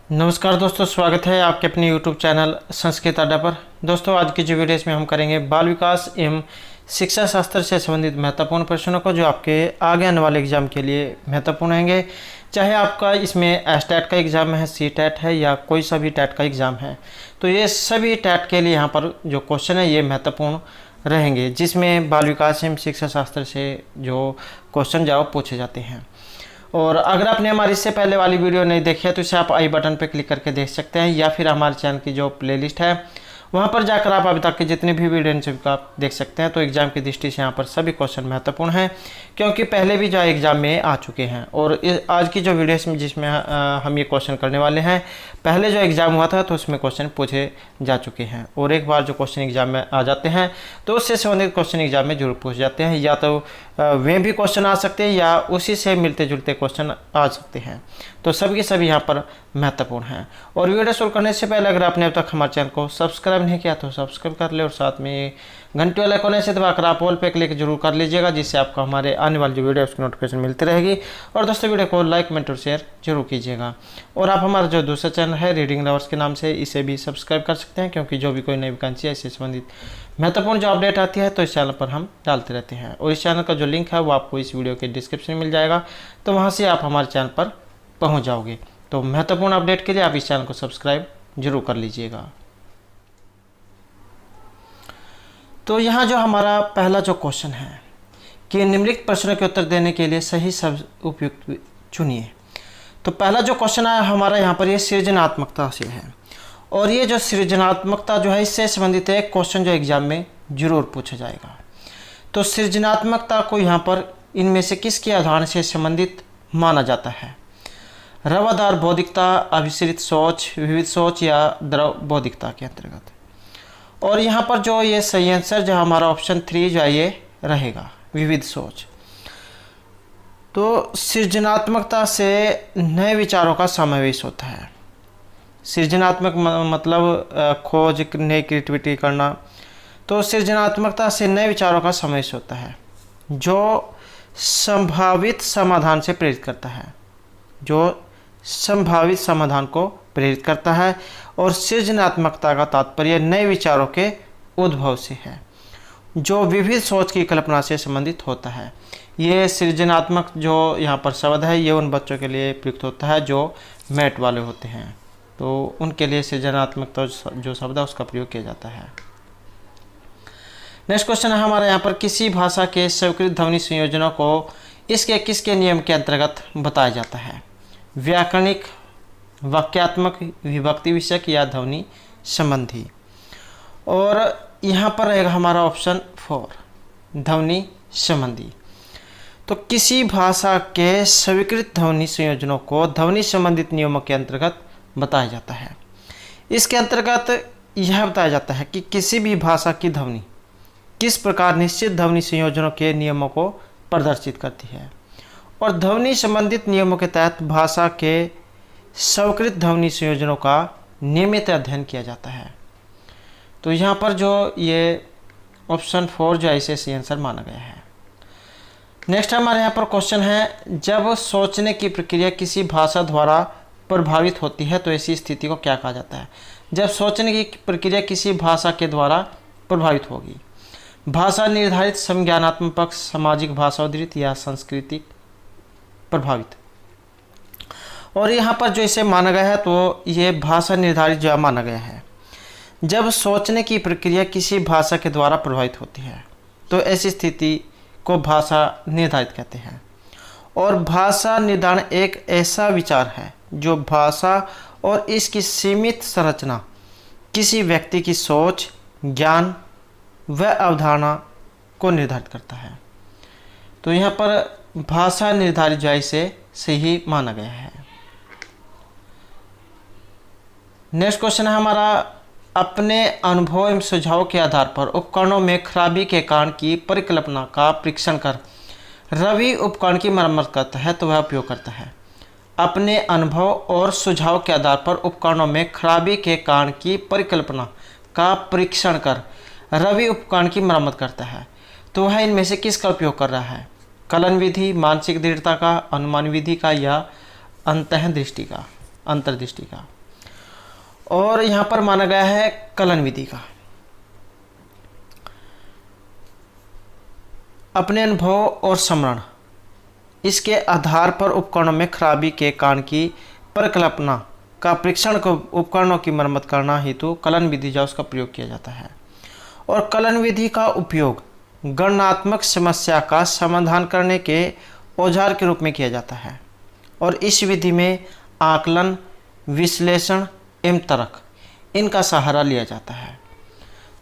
नमस्कार दोस्तों, स्वागत है आपके अपने YouTube चैनल संस्कृत अड्डा पर। दोस्तों, आज की जो वीडियो इसमें हम करेंगे बाल विकास एवं शिक्षा शास्त्र से संबंधित महत्वपूर्ण प्रश्नों को, जो आपके आगे आने वाले एग्जाम के लिए महत्वपूर्ण रहेंगे। चाहे आपका इसमें एसटेट का एग्ज़ाम है, सी टेट है या कोई सा भी टेट का एग्ज़ाम है, तो ये सभी टेट के लिए यहाँ पर जो क्वेश्चन है ये महत्वपूर्ण रहेंगे, जिसमें बाल विकास एवं शिक्षा शास्त्र से जो क्वेश्चन जवाब पूछे जाते हैं। और अगर आपने हमारी इससे पहले वाली वीडियो नहीं देखी है तो इसे आप आई बटन पर क्लिक करके देख सकते हैं, या फिर हमारे चैनल की जो प्लेलिस्ट है वहाँ पर जाकर आप अभी तक के जितने भी वीडियो हैं आप देख सकते हैं। तो एग्ज़ाम की दृष्टि से यहाँ पर सभी क्वेश्चन महत्वपूर्ण हैं, क्योंकि पहले भी जो एग्ज़ाम में आ चुके हैं। और आज की जो वीडियो जिसमें हम ये क्वेश्चन करने वाले हैं, पहले जो एग्ज़ाम हुआ था तो उसमें क्वेश्चन पूछे जा चुके हैं, और एक बार जो क्वेश्चन एग्ज़ाम में आ जाते हैं तो उससे संबंधित क्वेश्चन एग्ज़ाम में जरूर पूछ जाते हैं, या तो वे भी क्वेश्चन आ सकते हैं या उसी से मिलते जुलते क्वेश्चन आ सकते हैं। तो सभी के सभी यहाँ पर महत्वपूर्ण हैं। और वीडियो शुरू करने से पहले अगर आपने अब तक हमारे चैनल को सब्सक्राइब नहीं किया तो सब्सक्राइब कर ले, और साथ में घंटे वाले कोने से दबाकर आप ऑल पे क्लिक जरूर कर लीजिएगा, जिससे आपको हमारे आने वाली जो वीडियो उसकी नोटिफिकेशन मिलती रहेगी। और दोस्तों, वीडियो को लाइक, कमेंट और शेयर जरूर कीजिएगा। और आप हमारा जो दूसरा चैनल है रीडिंग लवर्स के नाम से, इसे भी सब्सक्राइब कर सकते हैं, क्योंकि जो भी कोई नई वैकेंसी है इससे संबंधित महत्वपूर्ण जो अपडेट आती है तो इस चैनल पर हम डालते रहते हैं। और इस चैनल का जो लिंक है वो आपको इस वीडियो के डिस्क्रिप्शन में मिल जाएगा, तो वहाँ से आप हमारे चैनल पर पहुँच जाओगे। तो महत्वपूर्ण अपडेट के लिए आप इस चैनल को सब्सक्राइब जरूर कर लीजिएगा। तो यहाँ जो हमारा पहला जो क्वेश्चन है कि निम्नलिखित प्रश्नों के उत्तर देने के लिए सही शब्द उपयुक्त चुनिए। तो पहला जो क्वेश्चन है हमारा यहाँ पर ये सृजनात्मकता से है, और ये जो सृजनात्मकता जो है इससे संबंधित एक क्वेश्चन जो एग्जाम में जरूर पूछा जाएगा। तो सृजनात्मकता को यहाँ पर इनमें से किसके आधार से संबंधित माना जाता है? रवादार बौद्धिकता, अभिसरित सोच, विविध सोच या द्रव बौद्धिकता के अंतर्गत। और यहाँ पर जो ये सही आंसर जो हमारा ऑप्शन 3 जो है ये रहेगा, विविध सोच। तो सृजनात्मकता से नए विचारों का समावेश होता है। सृजनात्मक मतलब खोज, नई क्रिएटिविटी करना। तो सृजनात्मकता से नए विचारों का समावेश होता है, जो संभावित समाधान से प्रेरित करता है, जो संभावित समाधान को प्रेरित करता है। और सृजनात्मकता का तात्पर्य नए विचारों के उद्भव से है, जो विविध सोच की कल्पना से संबंधित होता है। ये सृजनात्मक जो यहाँ पर शब्द है ये उन बच्चों के लिए प्रयुक्त होता है जो मैथ वाले होते हैं, तो उनके लिए सृजनात्मकता जो शब्द है उसका प्रयोग किया जाता है। नेक्स्ट क्वेश्चन है हमारा यहाँ पर, किसी भाषा के स्वीकृत ध्वनि संयोजनों को इसके किसके नियम के अंतर्गत बताया जाता है? व्याकरणिक, वाक्यात्मक, विभक्ति विषयक या ध्वनि संबंधी। और यहाँ पर रहेगा हमारा ऑप्शन 4, ध्वनि संबंधी। तो किसी भाषा के स्वीकृत ध्वनि संयोजनों को ध्वनि संबंधित नियमों के अंतर्गत बताया जाता है। इसके अंतर्गत यह बताया जाता है कि किसी भी भाषा की ध्वनि किस प्रकार निश्चित ध्वनि संयोजनों के नियमों को प्रदर्शित करती है, और ध्वनि संबंधित नियमों के तहत भाषा के स्वीकृत ध्वनि संयोजनों का नियमित अध्ययन किया जाता है। तो यहाँ पर जो ये ऑप्शन 4 जो है इसे सही आंसर माना गया है। नेक्स्ट हमारे यहाँ पर क्वेश्चन है, जब सोचने की प्रक्रिया किसी भाषा द्वारा प्रभावित होती है तो ऐसी स्थिति को क्या कहा जाता है? जब सोचने की प्रक्रिया किसी भाषा के द्वारा प्रभावित होगी। भाषा निर्धारित, संज्ञानात्मक पक्ष, सामाजिक भाषाोद्धृत या सांस्कृतिक प्रभावित। और यहाँ पर जो इसे माना गया है तो ये भाषा निर्धारित जो माना गया है। जब सोचने की प्रक्रिया किसी भाषा के द्वारा प्रभावित होती है तो ऐसी स्थिति को भाषा निर्धारित कहते हैं। और भाषा निर्धारण एक ऐसा विचार है जो भाषा और इसकी सीमित संरचना किसी व्यक्ति की सोच, ज्ञान व अवधारणा को निर्धारित करता है। तो यहाँ पर भाषा निर्धारित जो है इसे सही माना गया है। नेक्स्ट क्वेश्चन है हमारा, अपने अनुभव एवं सुझाव के आधार पर उपकरणों में खराबी के कारण की परिकल्पना का परीक्षण कर रवि उपकरण की मरम्मत करता है तो वह उपयोग करता है। अपने अनुभव और सुझाव के आधार पर उपकरणों में खराबी के कारण की परिकल्पना का परीक्षण कर रवि उपकरण की मरम्मत करता है, तो वह इनमें से किसका उपयोग कर रहा है? कलन विधि, मानसिक दृढ़ता का, अनुमान विधि का या अंतर्दृष्टि का? और यहाँ पर माना गया है कलन विधि का। अपने अनुभव और स्मरण, इसके आधार पर उपकरणों में खराबी के कारण की परिकल्पना का परीक्षण को उपकरणों की मरम्मत करना हेतु कलन विधि जो उसका प्रयोग किया जाता है। और कलन विधि का उपयोग गणनात्मक समस्या का समाधान करने के औजार के रूप में किया जाता है। और इस विधि में आकलन, विश्लेषण एवं तर्क इनका सहारा लिया जाता है।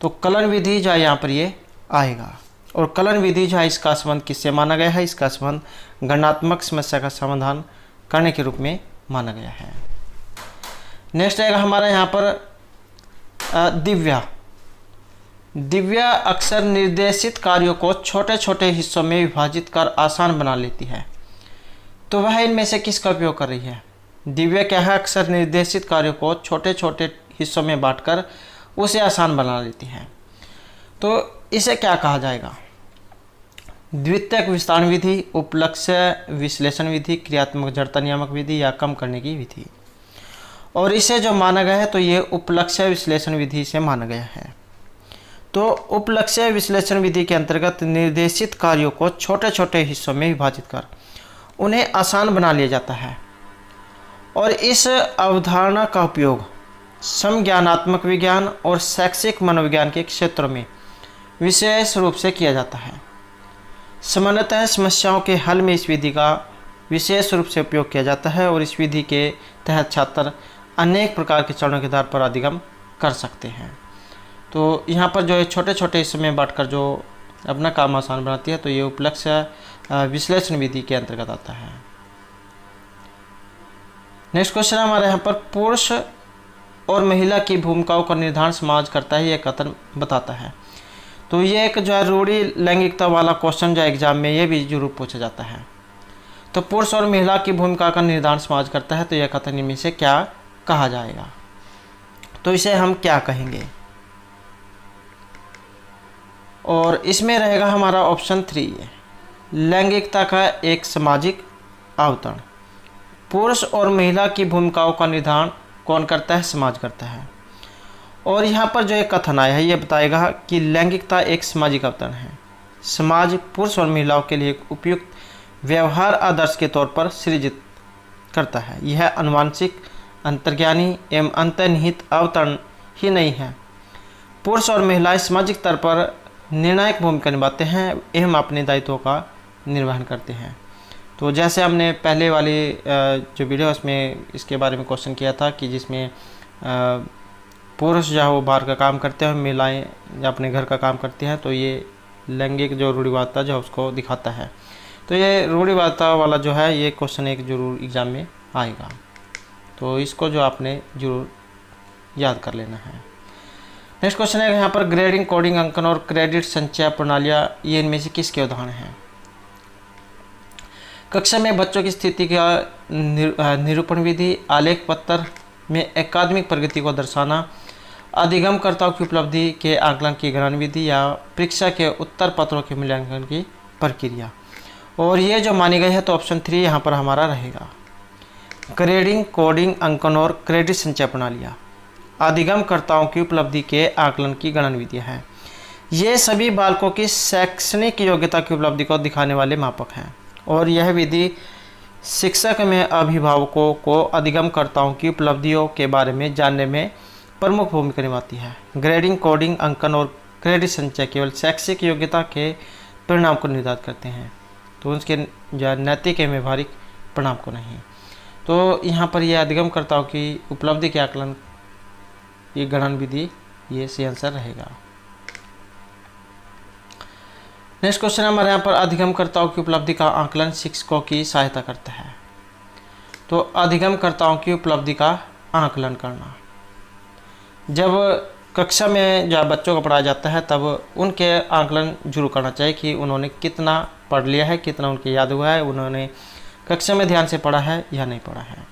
तो कलन विधि जो है यहाँ पर ये आएगा। और कलन विधि जो है इसका संबंध किससे माना गया है? इसका संबंध गणनात्मक समस्या का समाधान करने के रूप में माना गया है। नेक्स्ट आएगा हमारा यहाँ पर दिव्या। दिव्या अक्सर निर्देशित कार्यों को छोटे छोटे हिस्सों में विभाजित कर आसान बना लेती है। तो वह इनमें से किसका उपयोग कर रही है? दिव्या क्या है? अक्सर निर्देशित कार्यों को छोटे छोटे हिस्सों में बांटकर उसे आसान बना लेती है। तो इसे क्या कहा जाएगा? द्वितीयक विस्तारण विधि, उपलक्ष्य विश्लेषण विधि, क्रियात्मक जड़ता नियामक विधि या कम करने की विधि। और इसे जो माना गया है तो ये उपलक्ष्य विश्लेषण विधि से माना गया है। तो उपलक्ष्य विश्लेषण विधि के अंतर्गत निर्देशित कार्यों को छोटे छोटे हिस्सों में विभाजित कर उन्हें आसान बना लिया जाता है। और इस अवधारणा का उपयोग समज्ञानात्मक विज्ञान और शैक्षिक मनोविज्ञान के क्षेत्रों में विशेष रूप से किया जाता है। सामान्यतः समस्याओं के हल में इस विधि का विशेष रूप से उपयोग किया जाता है और इस विधि के तहत छात्र अनेक प्रकार के चरणों के आधार पर अधिगम कर सकते हैं। तो यहाँ पर जो है छोटे छोटे हिस्सों में बांटकर जो अपना काम आसान बनाती है, तो ये उपलक्ष्य विश्लेषण विधि के अंतर्गत आता है। नेक्स्ट क्वेश्चन हमारे यहाँ पर पुरुष और महिला की भूमिकाओं का निर्धारण समाज करता है, यह कथन बताता है। तो ये एक जो है रूढ़ी लैंगिकता वाला क्वेश्चन जो एग्जाम में ये भी जरूर पूछा जाता है। तो पुरुष और महिला की भूमिका का निर्धारण समाज करता है, तो यह कथन इनमें से क्या कहा जाएगा? तो इसे हम क्या कहेंगे? और इसमें रहेगा हमारा ऑप्शन 3 लैंगिकता का एक सामाजिक आवतरण। पुरुष और महिला की भूमिकाओं का निर्धारण कौन करता है? समाज करता है। और यहाँ पर जो एक कथन आया है ये बताएगा कि लैंगिकता एक सामाजिक आवतरण है। समाज पुरुष और महिलाओं के लिए एक उपयुक्त व्यवहार आदर्श के तौर पर सृजित करता है। यह अनुवांशिक, अंतर्ज्ञानी एवं अंतर्निहित अवतरण ही नहीं है। पुरुष और महिलाएं सामाजिक स्तर पर निर्णायक भूमिका निभाते हैं एवं अपने दायित्वों का निर्वहन करते हैं। तो जैसे हमने पहले वाली जो वीडियो उसमें इसके बारे में क्वेश्चन किया था कि जिसमें पुरुष जो है वो बाहर का काम करते हैं, महिलाएं अपने घर का काम करती हैं, तो ये लैंगिक जो रूढ़िवादिता जो उसको दिखाता है। तो ये रूढ़िवादिता वाला जो है ये क्वेश्चन एक जरूर एग्जाम में आएगा, तो इसको जो आपने जरूर याद कर लेना है। नेक्स्ट क्वेश्चन है यहाँ पर ग्रेडिंग, कोडिंग, अंकन और क्रेडिट संचय प्रणालियाँ ये इनमें से किसके उदाहरण हैं? कक्षा में बच्चों की स्थिति का निरूपण विधि, आलेख पत्र में एकाडमिक प्रगति को दर्शाना, अधिगमकर्ताओं की उपलब्धि के आकलन की गणना विधि या परीक्षा के उत्तर पत्रों के मूल्यांकन की प्रक्रिया। और ये जो मानी गई है तो ऑप्शन 3 यहाँ पर हमारा रहेगा। ग्रेडिंग, कोडिंग, अंकन और क्रेडिट संचय प्रणालियाँ अधिगमकर्ताओं की उपलब्धि के आकलन की गणना विधियाँ हैं। ये सभी बालकों की शैक्षणिक योग्यता की उपलब्धि को दिखाने वाले मापक हैं और यह विधि शिक्षक में अभिभावकों को अधिगमकर्ताओं की उपलब्धियों के बारे में जानने में प्रमुख भूमिका निभाती है। ग्रेडिंग, कोडिंग, अंकन और क्रेडिट संचय केवल शैक्षिक योग्यता के परिणाम को निर्धारित करते हैं, तो उसके नैतिक एवं व्यवहारिक परिणाम को नहीं। तो यहाँ पर यह अधिगमकर्ताओं की उपलब्धि के आकलन ये गणन विधि ये सही आंसर रहेगा। नेक्स्ट क्वेश्चन हमारे यहाँ पर अधिगमकर्ताओं की उपलब्धि का आकलन शिक्षकों की सहायता करता है। तो अधिगमकर्ताओं की उपलब्धि का आकलन करना, जब कक्षा में जब बच्चों को पढ़ाया जाता है तब उनके आकलन जरूर करना चाहिए कि उन्होंने कितना पढ़ लिया है, कितना उनके याद हुआ है, उन्होंने कक्षा में ध्यान से पढ़ा है या नहीं पढ़ा है।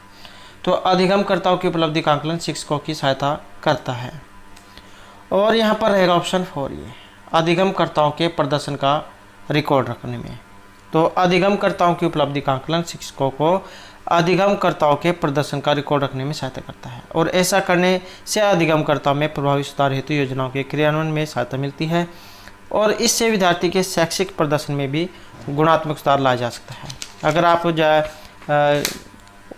तो अधिगमकर्ताओं की उपलब्धि का आकलन शिक्षकों की सहायता करता है। और यहाँ पर रहेगा ऑप्शन 4 ये अधिगमकर्ताओं के प्रदर्शन का रिकॉर्ड रखने में। तो अधिगमकर्ताओं की उपलब्धि का आकलन शिक्षकों को अधिगमकर्ताओं के प्रदर्शन का रिकॉर्ड रखने में सहायता करता है, और ऐसा करने से अधिगमकर्ताओं में प्रभावी सुधार हेतु योजनाओं के क्रियान्वयन में सहायता मिलती है, और इससे विद्यार्थी के शैक्षिक प्रदर्शन में भी गुणात्मक सुधार लाया जा सकता है। अगर आप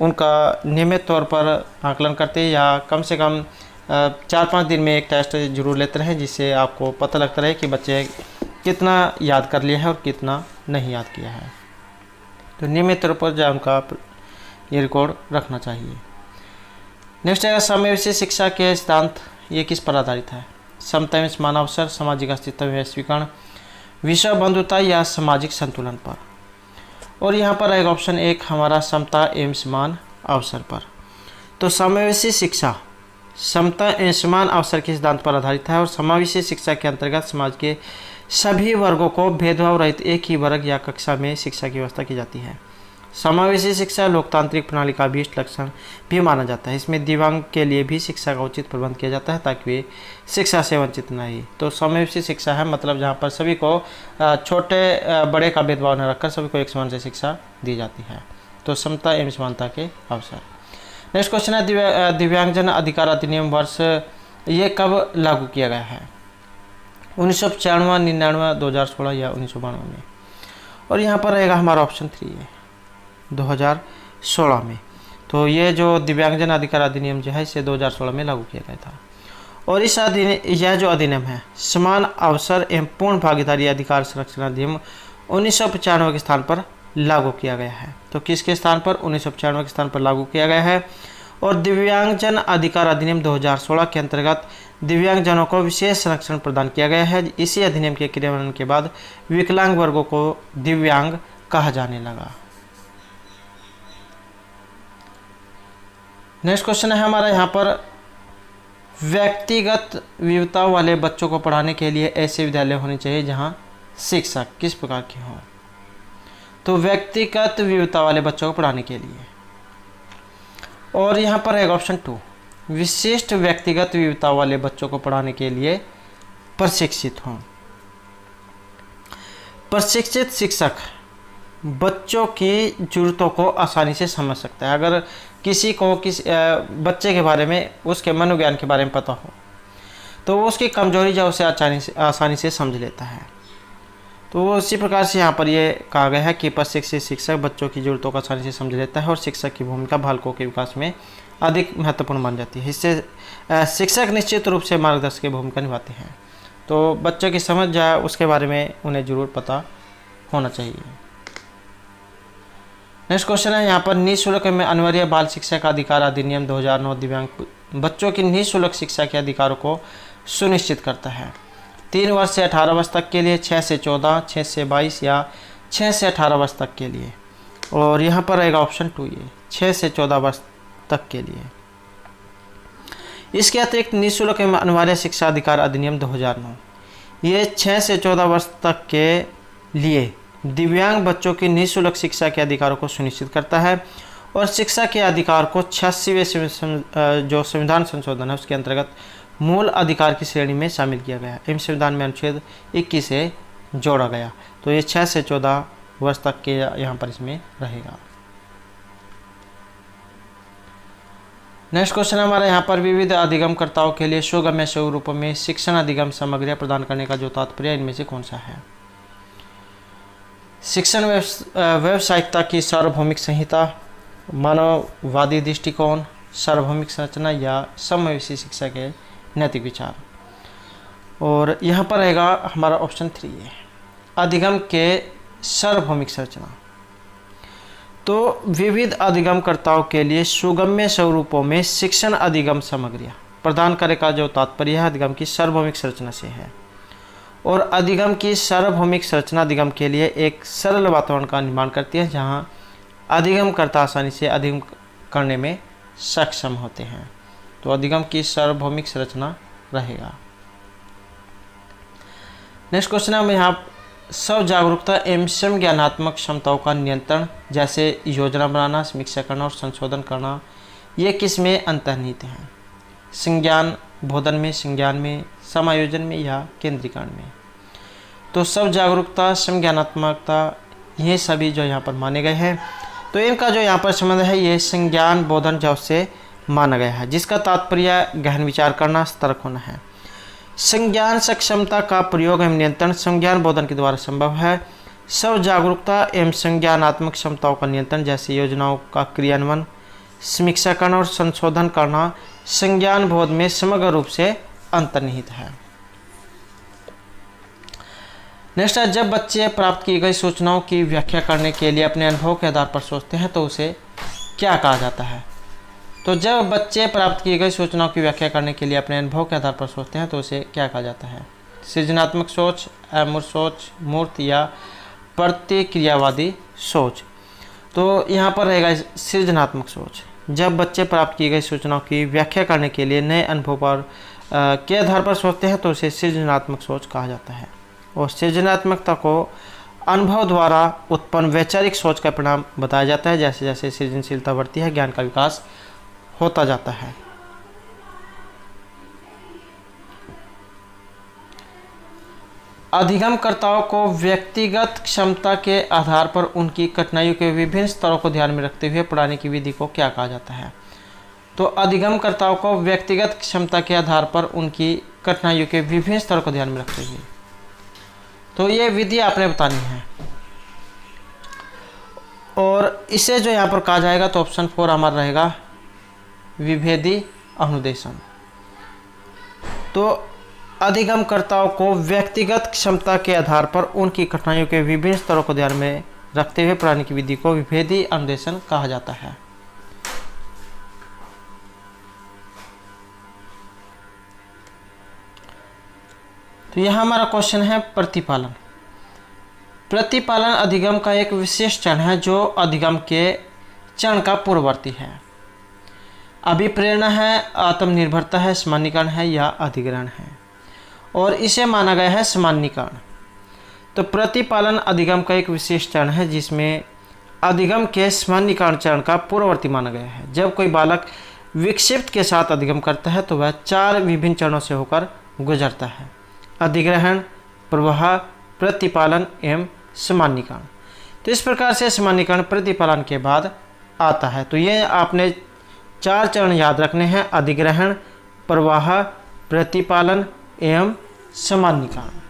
उनका नियमित तौर पर आकलन करते हैं या कम से कम 4-5 दिन में एक टेस्ट जरूर लेते रहें, जिससे आपको पता लगता रहे कि बच्चे कितना याद कर लिया है और कितना नहीं याद किया है। तो नियमित तौर पर जो उनका ये रिकॉर्ड रखना चाहिए। नेक्स्ट है समावेशी शिक्षा के सिद्धांत, ये किस पर आधारित है? समता एवं समान अवसर, सामाजिक अस्तित्व एवं वैश्वीकरण, विश्व बंधुता या सामाजिक संतुलन पर। और यहाँ पर एक ऑप्शन 1 हमारा समता एवं समान अवसर पर। तो समावेशी शिक्षा समता एवं समान अवसर के सिद्धांत पर आधारित है, और समावेशी शिक्षा के अंतर्गत समाज के सभी वर्गों को भेदभाव रहित एक ही वर्ग या कक्षा में शिक्षा की व्यवस्था की जाती है। समावेशी शिक्षा लोकतांत्रिक प्रणाली का भी लक्षण भी माना जाता है। इसमें दिव्यांग के लिए भी शिक्षा का उचित प्रबंध किया जाता है ताकि वे शिक्षा से वंचित न रहे। तो समावेशी शिक्षा है मतलब जहाँ पर सभी को छोटे बड़े का भेदभाव न रखकर सभी को एक समान से शिक्षा दी जाती है। तो समता एवं समानता के अवसर। नेक्स्ट क्वेश्चन है दिव्यांगजन अधिकार अधिनियम वर्ष ये कब लागू किया गया है? 1995, 99, 2016 या 1992 में। और यहाँ पर रहेगा हमारा ऑप्शन 3 है 2016 में। तो ये जो दिव्यांगजन अधिकार अधिनियम जो है इसे 2016 में लागू किया गया था। और इस यह जो अधिनियम है समान अवसर एवं पूर्ण भागीदारी अधिकार संरक्षण अधिनियम 1995 के स्थान पर लागू किया गया है। तो किसके स्थान पर? 1995 के स्थान पर लागू किया गया है। और दिव्यांगजन अधिकार अधिनियम 2016 के अंतर्गत दिव्यांगजनों को विशेष संरक्षण प्रदान किया गया है। इसी अधिनियम के क्रियान्वयन के बाद विकलांग वर्गों को दिव्यांग कहा जाने लगा। नेक्स्ट क्वेश्चन है हमारा यहाँ पर व्यक्तिगत विविधता वाले बच्चों को पढ़ाने के लिए ऐसे विद्यालय होने चाहिए जहाँ शिक्षक किस प्रकार के हों। तो व्यक्तिगत विविधता वाले बच्चों को पढ़ाने के लिए। और यहाँ पर है ऑप्शन 2 विशिष्ट व्यक्तिगत विविधता वाले बच्चों को पढ़ाने के लिए प्रशिक्षित हों। प्रशिक्षित शिक्षक बच्चों की जरूरतों को आसानी से समझ सकता है। अगर किसी को बच्चे के बारे में उसके मनोविज्ञान के बारे में पता हो तो वो उसकी कमजोरी जो उसे आसानी से समझ लेता है। तो उसी प्रकार से यहाँ पर ये कहा गया है कि प्रशिक्षित शिक्षक बच्चों की जरूरतों को आसानी से समझ लेता है और शिक्षक की भूमिका बालकों के विकास में अधिक महत्वपूर्ण मान जाती है। इससे शिक्षक निश्चित रूप से मार्गदर्शक की भूमिका निभाते हैं। तो बच्चों की समझ जाए उसके बारे में उन्हें जरूर पता होना चाहिए। नेक्स्ट क्वेश्चन है यहाँ पर निःशुल्क में अनिवार्य बाल शिक्षा का अधिकार अधिनियम 2009 दिव्यांग बच्चों की निःशुल्क शिक्षा के अधिकारों को सुनिश्चित करता है। 3 वर्ष से 18 वर्ष तक के लिए, 6 से 14, 6 से 22 या 6 से 18 वर्ष तक के लिए। और यहाँ पर रहेगा ऑप्शन 2 ये 6 से 14 वर्ष तक के लिए। इसके अतिरिक्त निःशुल्क एवं अनिवार्य शिक्षा अधिकार अधिनियम 2009 ये 6 से 14 वर्ष तक के लिए दिव्यांग बच्चों की निःशुल्क शिक्षा के अधिकारों को सुनिश्चित करता है और शिक्षा के अधिकार को 86वें जो संविधान संशोधन है उसके अंतर्गत मूल अधिकार की श्रेणी में शामिल किया गया है। एवं संविधान में अनुच्छेद 21 से जोड़ा गया। तो ये 6 से 14 वर्ष तक के यहाँ पर इसमें रहेगा। नेक्स्ट क्वेश्चन हमारा यहाँ पर विविध अधिगमकर्ताओं के लिए सुगम्य स्वरूपों में शिक्षण अधिगम सामग्रियाँ प्रदान करने का जो तात्पर्य इनमें से कौन सा है? शिक्षण व्यावसायिकता की सार्वभौमिक संहिता, मानववादी दृष्टिकोण, सार्वभौमिक संरचना या समावेशी शिक्षा के नैतिक विचार। और यहाँ पर रहेगा हमारा ऑप्शन 3 है अधिगम के सार्वभौमिक संरचना। तो विविध अधिगमकर्ताओं के लिए सुगम्य स्वरूपों में शिक्षण अधिगम सामग्रियाँ प्रदान करने का जो तात्पर्य है अधिगम की सार्वभौमिक संरचना से है। और अधिगम की सार्वभौमिक संरचना अधिगम के लिए एक सरल वातावरण का निर्माण करती है जहाँ अधिगमकर्ता आसानी से अधिगम करने में सक्षम होते हैं। तो अधिगम की सार्वभौमिक संरचना रहेगा। नेक्स्ट क्वेश्चन है यहाँ स्व जागरूकता एवं संज्ञानात्मक क्षमताओं का नियंत्रण जैसे योजना बनाना, समीक्षा करना और संशोधन करना ये किस में अंतर्निहित हैं? संज्ञान बोधन में, संज्ञान में, समायोजन में या केंद्रीकरण में? तो स्व जागरूकता, संज्ञानात्मकता ये सभी जो यहाँ पर माने गए हैं तो इनका जो यहाँ पर संबंध है ये संज्ञान बोधन जब से माना गया है, जिसका तात्पर्य गहन विचार करना, सतर्क होना है। संज्ञान सक्षमता का प्रयोग एवं नियंत्रण संज्ञान बोधन के द्वारा संभव है। स्व जागरूकता एवं संज्ञानात्मक क्षमताओं का नियंत्रण जैसे योजनाओं का क्रियान्वयन, समीक्षाकरण और संशोधन करना संज्ञान बोध में समग्र रूप से अंतर्निहित है। नेक्स्ट है, जब बच्चे प्राप्त की गई सूचनाओं की व्याख्या करने के लिए अपने अनुभव के आधार पर सोचते हैं तो उसे क्या कहा जाता है? तो जब बच्चे प्राप्त की गई सूचनाओं की व्याख्या करने के लिए अपने अनुभव के आधार पर सोचते हैं तो उसे क्या कहा जाता है? सृजनात्मक सोच, अमूर्त सोच, मूर्त या प्रतिक्रियावादी सोच। तो यहाँ पर रहेगा सृजनात्मक सोच। जब बच्चे प्राप्त की गई सूचनाओं की व्याख्या करने के लिए नए अनुभव पर के आधार पर सोचते हैं तो उसे सृजनात्मक सोच कहा जाता है। और सृजनात्मकता को अनुभव द्वारा उत्पन्न वैचारिक सोच का परिणाम बताया जाता है। जैसे जैसे सृजनशीलता बढ़ती है, ज्ञान का विकास होता जाता है। अधिगमकर्ताओं को व्यक्तिगत क्षमता के आधार पर उनकी कठिनाइयों के विभिन्न स्तरों को ध्यान में रखते हुए पढ़ाने की विधि को क्या कहा जाता है? तो अधिगमकर्ताओं को व्यक्तिगत क्षमता के आधार पर उनकी कठिनाइयों के विभिन्न स्तरों को ध्यान में रखते हुए, तो ये विधि आपने बतानी है। और इसे जो यहाँ पर कहा जाएगा तो ऑप्शन 4 हमारा रहेगा विभेदी अनुदेशन। तो अधिगमकर्ताओं को व्यक्तिगत क्षमता के आधार पर उनकी कठिनाइयों के विभिन्न स्तरों को ध्यान में रखते हुए पढ़ाने की विधि को विभेदी अनुदेशन कहा जाता है। तो यहाँ हमारा क्वेश्चन है प्रतिपालन। प्रतिपालन अधिगम का एक विशेष चरण है जो अधिगम के चरण का पूर्ववर्ती है। अभिप्रेरणा है, आत्मनिर्भरता है, सामान्यीकरण है या अधिग्रहण है, और इसे माना गया है सामान्यीकरण। तो प्रतिपालन अधिगम का एक विशेष चरण है जिसमें अधिगम के सामान्यीकरण चरण का पूर्ववर्ती माना गया है। जब कोई बालक विक्षिप्त के साथ अधिगम करता है तो वह 4 विभिन्न चरणों से होकर गुजरता है: अधिग्रहण, प्रवाह, प्रतिपालन एवं सामान्यीकरण। तो इस प्रकार से सामान्यीकरण प्रतिपालन के बाद आता है। तो ये आपने 4 चरण याद रखने हैं: अधिग्रहण, प्रवाह, प्रतिपालन एवं सामान्यीकरण।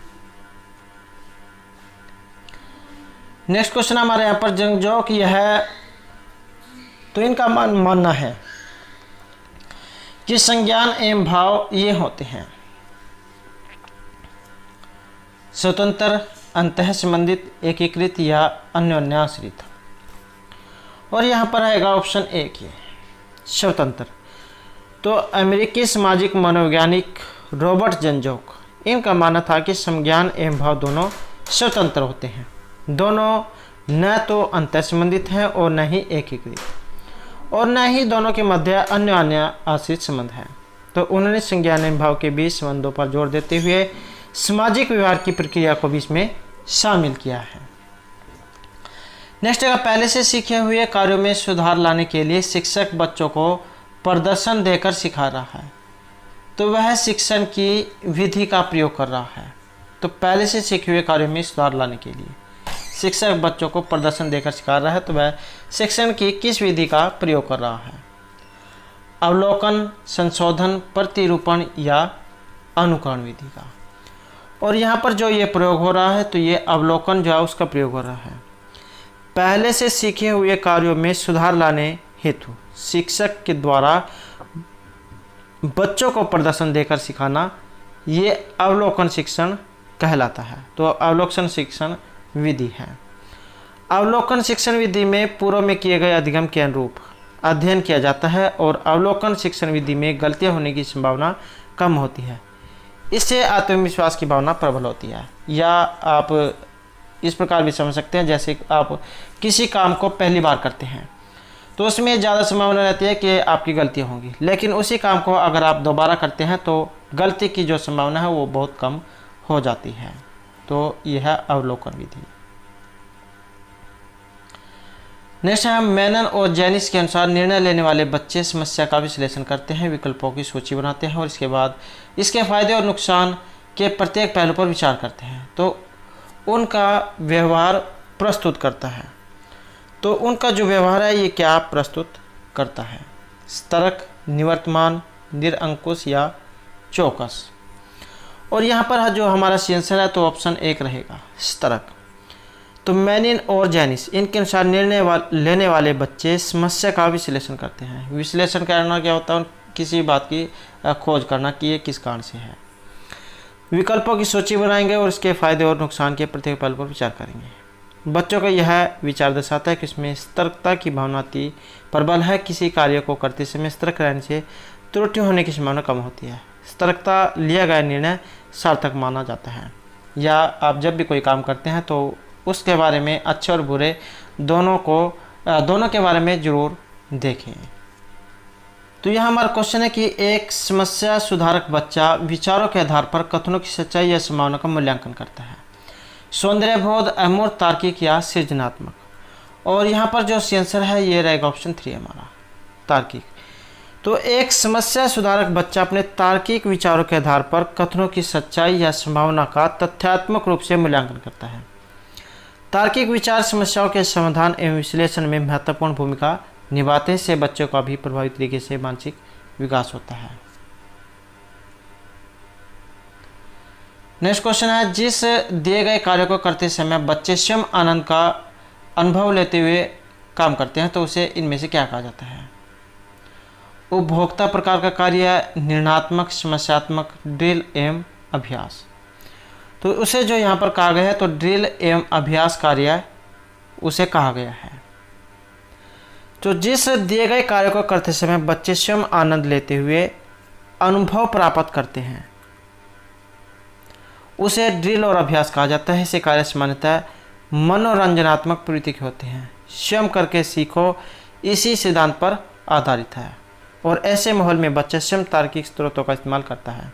नेक्स्ट क्वेश्चन हमारे यहाँ पर जो कि है, तो इनका मानना है कि संज्ञान एवं भाव ये होते हैं: स्वतंत्र, अंतः संबंधित, एकीकृत या अन्योन्याश्रित। और यहाँ पर आएगा ऑप्शन ए की स्वतंत्र। तो अमेरिकी सामाजिक मनोवैज्ञानिक रॉबर्ट जंजोक, इनका मानना था कि संज्ञान एवं भाव दोनों स्वतंत्र होते हैं, दोनों न तो अंतर संबंधित हैं और न ही एकीकृत, और न ही दोनों के मध्य अन्य आश्रित संबंध है। तो उन्होंने संज्ञान एवं भाव के बीच संबंधों पर जोर देते हुए सामाजिक व्यवहार की प्रक्रिया को भी इसमें शामिल किया है। नेक्स्ट है, पहले से सीखे हुए कार्यों में सुधार लाने के लिए शिक्षक बच्चों को प्रदर्शन देकर सिखा रहा है, तो वह शिक्षण की विधि का प्रयोग कर रहा है। तो पहले से सीखे हुए कार्यों में सुधार लाने के लिए शिक्षक बच्चों को प्रदर्शन देकर सिखा रहा है, तो वह शिक्षण की किस विधि का प्रयोग कर रहा है? अवलोकन, संशोधन, प्रतिरूपण या अनुकरण विधि का। और यहाँ पर जो ये प्रयोग हो रहा है तो ये अवलोकन जो है उसका प्रयोग हो रहा है। पहले से सीखे हुए कार्यों में सुधार लाने हेतु शिक्षक के द्वारा बच्चों को प्रदर्शन देकर सिखाना, ये अवलोकन शिक्षण कहलाता है। तो अवलोकन शिक्षण विधि है। अवलोकन शिक्षण विधि में पूर्व में किए गए अधिगम के अनुरूप अध्ययन किया जाता है और अवलोकन शिक्षण विधि में गलतियां होने की संभावना कम होती है। इससे आत्मविश्वास की भावना प्रबल होती है। या आप इस प्रकार भी समझ सकते हैं, जैसे आप किसी काम को पहली बार करते हैं तो उसमें ज़्यादा संभावना रहती है कि आपकी गलतियां होंगी, लेकिन उसी काम को अगर आप दोबारा करते हैं तो गलती की जो संभावना है वो बहुत कम हो जाती है। तो यह है अवलोकन विधि। नेक्स्ट है, मेनन और जेनिस के अनुसार निर्णय लेने वाले बच्चे समस्या का विश्लेषण करते हैं, विकल्पों की सूची बनाते हैं और इसके बाद इसके फायदे और नुकसान के प्रत्येक पहलू पर विचार करते हैं, तो उनका व्यवहार प्रस्तुत करता है। तो उनका जो व्यवहार है ये क्या प्रस्तुत करता है? सतर्क, निवर्तमान, निरंकुश या चौकस। और यहाँ पर जो हमारा आंसर है तो ऑप्शन 1 रहेगा, सतर्क। तो मैनिन और जैनिस इनके अनुसार निर्णय लेने वाले बच्चे समस्या का विश्लेषण करते हैं। विश्लेषण करना क्या होता है? किसी बात की खोज करना कि ये किस कारण से है। विकल्पों की सूची बनाएंगे और इसके फायदे और नुकसान के प्रत्येक पहलू पर विचार करेंगे। बच्चों का यह विचार दर्शाता है कि इसमें सतर्कता की भावना अति प्रबल है। किसी कार्य को करते समय सतर्क रहने से त्रुटि होने की संभावना कम होती है। सतर्कता लिया गया निर्णय सार्थक माना जाता है। या आप जब भी कोई काम करते हैं तो उसके बारे में अच्छे और बुरे दोनों के बारे में जरूर देखें। तो यह हमारा क्वेश्चन है कि एक समस्या सुधारक बच्चा विचारों के आधार पर कथनों की सच्चाई या संभावना का मूल्यांकन करता है। सौंदर्यबोध, अमूर्त, तार्किक या सृजनात्मक। और यहाँ पर जो आंसर है ये रहेगा ऑप्शन 3 हमारा, तार्किक। तो एक समस्या सुधारक बच्चा अपने तार्किक विचारों के आधार पर कथनों की सच्चाई या संभावना का तथ्यात्मक रूप से मूल्यांकन करता है। तार्किक विचार समस्याओं के समाधान एवं विश्लेषण में महत्वपूर्ण भूमिका निभाते से बच्चों का भी प्रभावी तरीके से मानसिक विकास होता है। नेक्स्ट क्वेश्चन है, जिस दिए गए कार्य को करते समय बच्चे स्वयं आनंद का अनुभव लेते हुए काम करते हैं तो उसे इनमें से क्या कहा जाता है? उपभोक्ता प्रकार का कार्य, निर्णयात्मक, समस्यात्मक, ड्रिल एवं अभ्यास। तो उसे जो यहाँ पर कहा गया है तो ड्रिल एवं अभ्यास कार्य उसे कहा गया है। तो जिस दिए गए कार्य को करते समय बच्चे स्वयं आनंद लेते हुए अनुभव प्राप्त करते हैं उसे ड्रिल और अभ्यास कहा जाता है। ऐसे कार्य सामान्यतः मनोरंजनात्मक प्रवृत्ति के होते हैं। स्वयं करके सीखो इसी सिद्धांत पर आधारित है और ऐसे माहौल में बच्चा स्वयं तार्किक स्रोतों का इस्तेमाल करता है।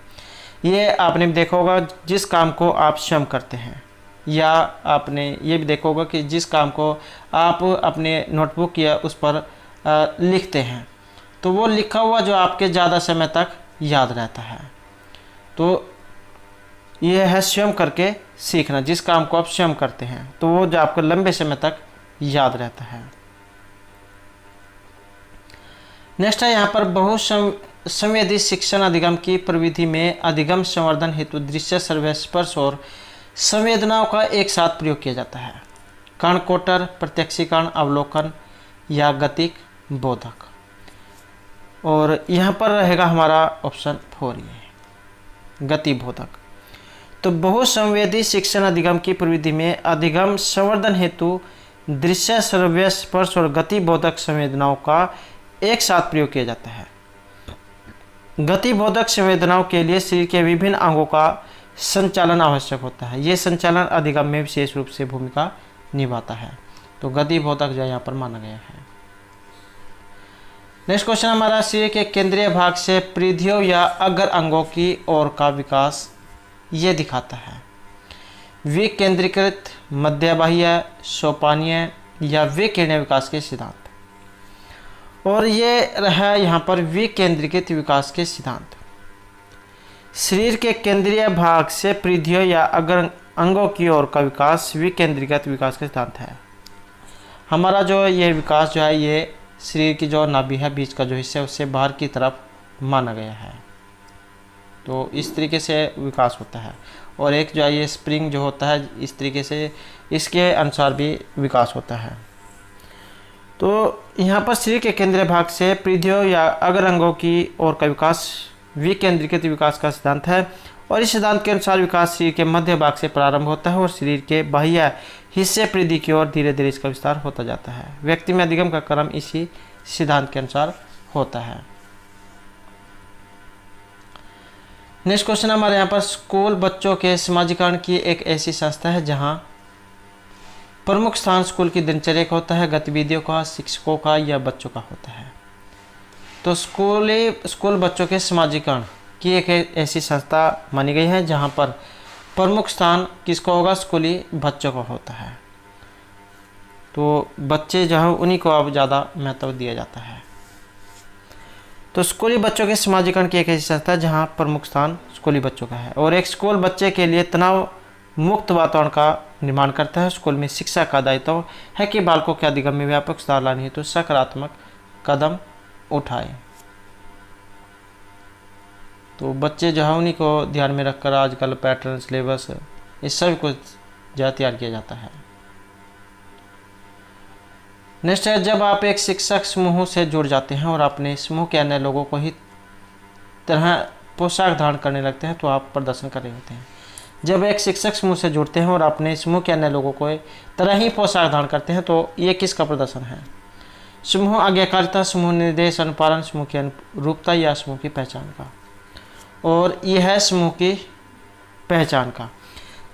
ये आपने भी देखा होगा, जिस काम को आप स्वयं करते हैं, या आपने ये भी देखा होगा कि जिस काम को आप अपने नोटबुक या उस पर लिखते हैं तो वो लिखा हुआ जो आपके ज़्यादा समय तक याद रहता है। तो ये है स्वयं करके सीखना। जिस काम को आप स्वयं करते हैं तो वो जो आपको लंबे समय तक याद रहता है। नेक्स्ट है यहाँ पर बहुसंवेदी शिक्षण अधिगम की प्रविधि में अधिगम संवर्धन हेतु दृश्य, श्रव्य, स्पर्श और संवेदनाओं का एक साथ प्रयोग किया जाता है। कर्णकोटर, प्रत्यक्षीकरण, अवलोकन या गतिक बोधक। और यहाँ पर रहेगा हमारा ऑप्शन 4, ये गति बोधक। तो बहुसंवेदी शिक्षण अधिगम की प्रविधि में अधिगम संवर्धन हेतु दृश्य, श्रव्य, स्पर्श और गति बोधक संवेदनाओं का एक साथ प्रयोग किया जाता है। गति बोधक संवेदनाओं के लिए शरीर के विभिन्न अंगों का संचालन आवश्यक होता है। ये संचालन अधिगम में विशेष रूप से भूमिका निभाता है। तो गति बोधक जो यहाँ पर माना गया है। नेक्स्ट क्वेश्चन हमारा, शरीर के केंद्रीय भाग से परिधियों या अग्र अंगों की ओर का विकास ये दिखाता है। विकेंद्रीकृत, मध्यबाह्य, सोपानीय या विकीर्ण विकास के सिद्धांत। और ये रहा यहाँ पर विकेंद्रीकृत विकास के सिद्धांत। शरीर के केंद्रीय भाग से परिधियों या अग्र अंगों की ओर का विकास विकेंद्रीकृत विकास का सिद्धांत है। हमारा जो ये विकास जो है ये शरीर की जो नाभि है, बीच का जो हिस्सा है, उससे बाहर की तरफ माना गया है। तो इस तरीके से विकास होता है। और एक जो है ये स्प्रिंग जो होता है, इस तरीके से इसके अनुसार भी विकास होता है। तो यहाँ पर शरीर के केंद्रीय भाग से परिधियों या अग्र अंगों की ओर का विकास विकेंद्रीकृत विकास का सिद्धांत है। और इस सिद्धांत के अनुसार विकास शरीर के मध्य भाग से प्रारंभ होता है और शरीर के बाह्य हिस्से परिधि की ओर धीरे धीरे इसका विस्तार होता जाता है। व्यक्ति में अधिगम का क्रम इसी सिद्धांत के अनुसार होता है। नेक्स्ट क्वेश्चन हमारे यहाँ पर, स्कूल बच्चों के समाजीकरण की एक ऐसी संस्था है जहाँ प्रमुख स्थान स्कूल की दिनचर्या का होता है, गतिविधियों का, शिक्षकों का या बच्चों का होता है। तो स्कूल बच्चों के समाजीकरण की एक ऐसी संस्था मानी गई है जहाँ पर प्रमुख स्थान किसको होगा? स्कूली बच्चों को होता है। तो बच्चे जो है उन्हीं को अब ज़्यादा महत्व दिया जाता है। तो स्कूली बच्चों के समाजीकरण की एक ऐसी संस्था है जहाँ प्रमुख स्थान स्कूली बच्चों का है। और एक स्कूल बच्चे के लिए तनाव मुक्त वातावरण का निर्माण करता है। स्कूल में शिक्षा का दायित्व है कि बालकों के अधिगम में व्यापक सुधार लाने हेतु सकारात्मक कदम उठाए। तो बच्चे जो है उन्हीं को ध्यान में रखकर आजकल पैटर्न, सिलेबस, इस सभी को ज़्यादा तैयार किया जाता है। नेक्स्ट है, जब आप एक शिक्षक समूह से जुड़ जाते हैं और अपने समूह के अन्य लोगों को ही तरह पोशाक धारण करने लगते हैं तो आप प्रदर्शन कर रहे होते हैं। जब एक शिक्षक समूह से जुड़ते हैं और अपने समूह के अन्य लोगों को तरह ही पोशाक धारण करते हैं तो ये किसका प्रदर्शन है? समूह आज्ञाकारिता, समूह निर्देश, अनुपालन, समूह की अनुरूपता या समूह की पहचान का। और यह है समूह की पहचान का।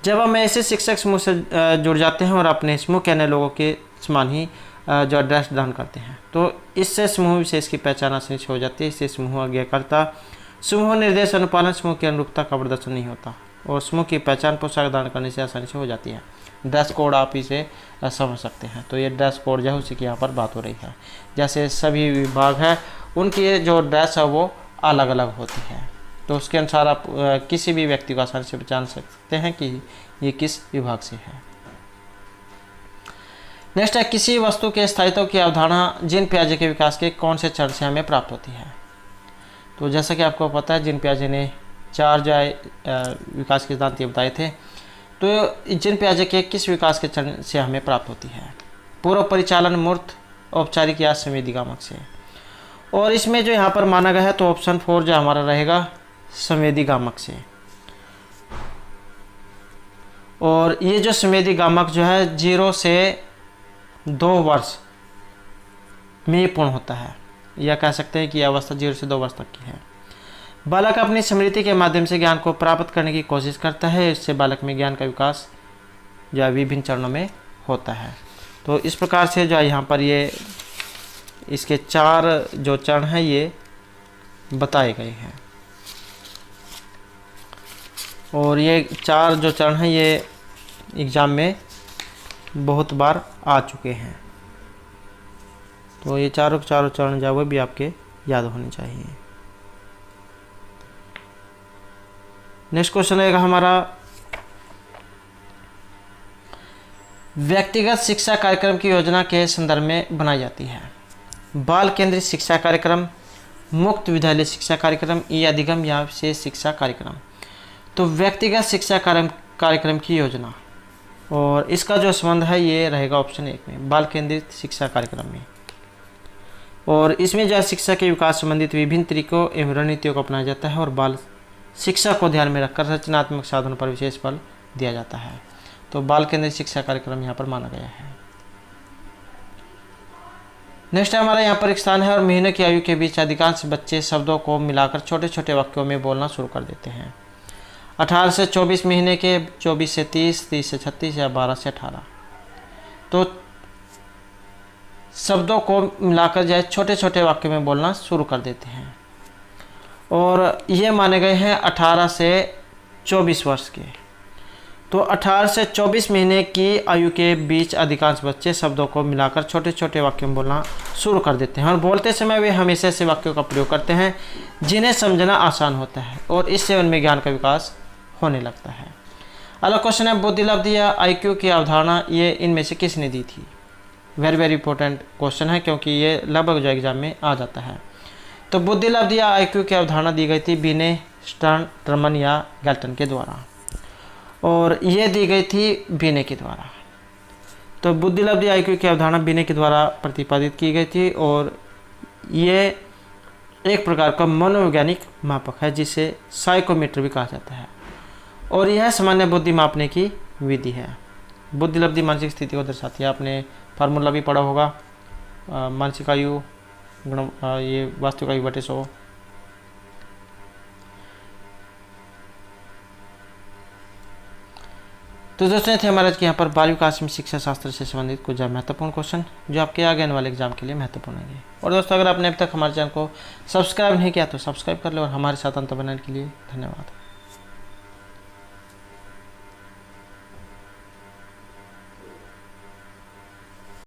जब हम ऐसे शिक्षक समूह से जुड़ जाते हैं और अपने समूह के अन्य लोगों के समान ही जो ड्रेस धारण करते हैं तो इससे समूह विशेष की पहचान आसानी से हो जाती है। इससे समूह आज्ञाकारिता, समूह निर्देश, अनुपालन, समूह की अनुरूपता का प्रदर्शन नहीं होता और समूह की पहचान पोशाक धारण करने से आसानी से हो जाती है। ड्रेस कोड आप इसे समझ सकते हैं। तो ये ड्रेस कोड जो है उसी की यहाँ पर बात हो रही है। जैसे सभी विभाग है उनकी जो ड्रेस है वो अलग अलग होती है, तो उसके अनुसार आप किसी भी व्यक्ति को आसानी से पहचान सकते हैं कि ये किस विभाग से है। नेक्स्ट है, किसी वस्तु के स्थायित्व की अवधारणा जीन पियाजे के विकास के कौन से चरण से हमें प्राप्त होती है? तो जैसा कि आपको पता है जीन पियाजे ने 4 विकास के सिद्धांत बताए थे। तो जीन पियाजे के किस विकास के चरण से हमें प्राप्त होती है? पूर्व परिचालन, मूर्त, औपचारिक या संवेदीगामक से। और इसमें जो यहाँ पर माना गया है तो ऑप्शन 4 जो हमारा रहेगा संवेदीगामक से। और ये जो संवेदीगामक जो है 0 से 2 वर्ष में पूर्ण होता है, या कह सकते हैं कि यह अवस्था 0 से 2 वर्ष तक की है। बालक अपनी स्मृति के माध्यम से ज्ञान को प्राप्त करने की कोशिश करता है। इससे बालक में ज्ञान का विकास जो है विभिन्न चरणों में होता है। तो इस प्रकार से जो है यहाँ पर ये इसके 4 जो चरण हैं ये बताए गए हैं। और ये 4 जो चरण हैं ये एग्ज़ाम में बहुत बार आ चुके हैं। तो ये चारों चरण जो है वो भी आपके याद होने चाहिए। नेक्स्ट क्वेश्चन रहेगा हमारा, व्यक्तिगत शिक्षा कार्यक्रम की योजना के संदर्भ में बनाई जाती है? बाल केंद्रित शिक्षा कार्यक्रम, मुक्त विद्यालय शिक्षा कार्यक्रम, या अधिगम या विशेष शिक्षा कार्यक्रम। तो व्यक्तिगत शिक्षा कार्यक्रम की योजना, और इसका जो संबंध है ये रहेगा ऑप्शन 1 में, बाल केंद्रित शिक्षा कार्यक्रम में। और इसमें जो शिक्षा के विकास संबंधित विभिन्न तरीकों एवं रणनीतियों को अपनाया जाता है और बाल शिक्षा को ध्यान में रखकर रचनात्मक साधनों पर विशेष बल दिया जाता है। तो बाल केंद्रित शिक्षा कार्यक्रम यहाँ पर माना गया है। नेक्स्ट हमारा यहाँ पर एक स्थान है, और महीने की आयु के बीच अधिकांश बच्चे शब्दों को मिलाकर छोटे छोटे वाक्यों में बोलना शुरू कर देते हैं। 18 से 24 महीने के, 24 से 30, 30 से 36 या 12 से 18। तो शब्दों को मिलाकर जो है छोटे छोटे वाक्यों में बोलना शुरू कर देते हैं। और ये माने गए हैं 18 से 24 वर्ष के। तो 18 से 24 महीने की आयु के बीच अधिकांश बच्चे शब्दों को मिलाकर छोटे छोटे वाक्यों में बोलना शुरू कर देते हैं और बोलते समय वे हमेशा ऐसे वाक्यों का प्रयोग करते हैं जिन्हें समझना आसान होता है और इससे उनमें ज्ञान का विकास होने लगता है। अगला क्वेश्चन है, बुद्धिलब्धि या IQ की अवधारणा ये इनमें से किसने दी थी? वेरी इंपॉर्टेंट क्वेश्चन है क्योंकि ये लगभग जो एग्जाम में आ जाता है। तो बुद्धिलब्धि या IQ की अवधारणा दी गई थी बिने, स्टर्न, ट्रमन या गैल्टन के द्वारा, और ये दी गई थी बिने के द्वारा। तो बुद्धिलब्धि IQ की अवधारणा बिने के द्वारा प्रतिपादित की गई थी और ये एक प्रकार का मनोवैज्ञानिक मापक है जिसे साइकोमीटर भी कहा जाता है और यह सामान्य बुद्धि मापने की विधि है। बुद्धिलब्धि मानसिक स्थिति को दर्शाती है। आपने फार्मूला भी पढ़ा होगा, मानसिक आयु ये वास्तविक आयु बटे 100। तो दोस्तों थे हमारे यहाँ पर बाल विकास में शिक्षा शास्त्र से संबंधित कुछ महत्वपूर्ण क्वेश्चन जो आपके आगे आने वाले एग्जाम के लिए महत्वपूर्ण होंगे। और दोस्तों अगर आपने अभी तक हमारे चैनल को सब्सक्राइब नहीं किया तो सब्सक्राइब कर ले और हमारे साथ अंत बनाने के लिए धन्यवाद।